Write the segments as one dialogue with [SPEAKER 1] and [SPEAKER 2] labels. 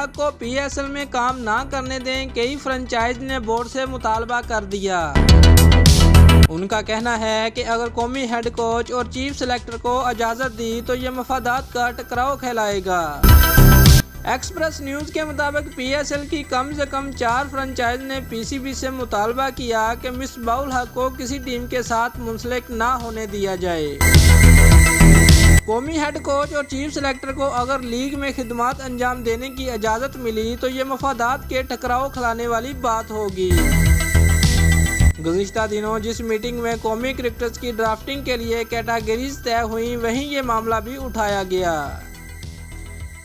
[SPEAKER 1] हक को PSL में काम ना करने दें, कई फ्रेंचाइज ने बोर्ड से मुतालबा कर दिया। उनका कहना है कि अगर कौमी हेड कोच और चीफ सेलेक्टर को इजाज़त दी तो ये मफादात का टकराव कहलाएगा। एक्सप्रेस न्यूज़ के मुताबिक PSL की कम से कम 4 फ्रेंचाइज ने PCB से मुतालबा किया कि मिसबाहुल हक को किसी टीम के साथ मुंसलिक ना होने दिया जाए। कौमी हेड कोच और चीफ सेलेक्टर को अगर लीग में खिदमात अंजाम देने की इजाज़त मिली तो ये मफादात के टकराव खिलाने वाली बात होगी। गुज़िश्ता दिनों जिस मीटिंग में कौमी क्रिकेटर्स की ड्राफ्टिंग के लिए कैटेगरीज तय हुई, वहीं ये मामला भी उठाया गया।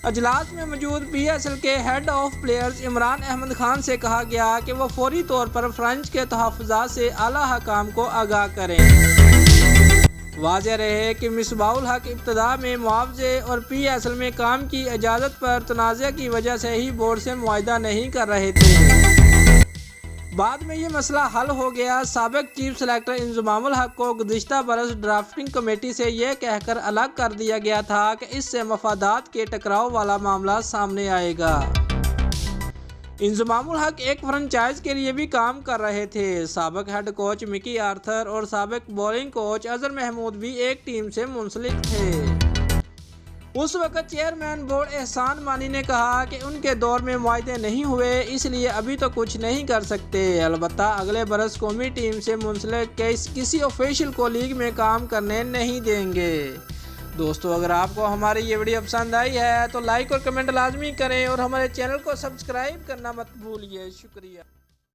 [SPEAKER 1] अजलास में मौजूद PSL के head of players Imran Ahmad Khan से कहा गया कि वह फौरी तौर पर फ्रेंच के तहफ़्फ़ुज़ात से आला हकाम को आगाह करें। वाज़ेह रहे कि मिसबाहुल हक इब्तिदा में मुआवजे और PSL में काम की इजाज़त पर तनाज़े की वजह से ही बोर्ड से मुआहिदा नहीं कर रहे थे। बाद में ये मसला हल हो गया। साबिक चीफ सेलेक्टर इंजमामुल हक को गुज़िश्ता बरस ड्राफ्टिंग कमेटी से यह कहकर अलग कर दिया गया था कि इससे मफादात के टकराव वाला मामला सामने आएगा। इंजमामुल हक एक फ्रेंचाइज के लिए भी काम कर रहे थे। साबिक हेड कोच मिकी आर्थर और साबिक बॉलिंग कोच अजहर महमूद भी एक टीम से मुंसलिक थे। उस वक्त चेयरमैन बोर्ड एहसान मानी ने कहा कि उनके दौर में मुआहदे नहीं हुए, इसलिए अभी तो कुछ नहीं कर सकते। अलबत्ता अगले बरस कौमी टीम से मुंसलिक किसी ऑफिशियल को लीग में काम करने नहीं देंगे। दोस्तों, अगर आपको हमारी ये वीडियो पसंद आई है तो लाइक और कमेंट लाजमी करें और हमारे चैनल को सब्सक्राइब करना मत भूलिए। शुक्रिया।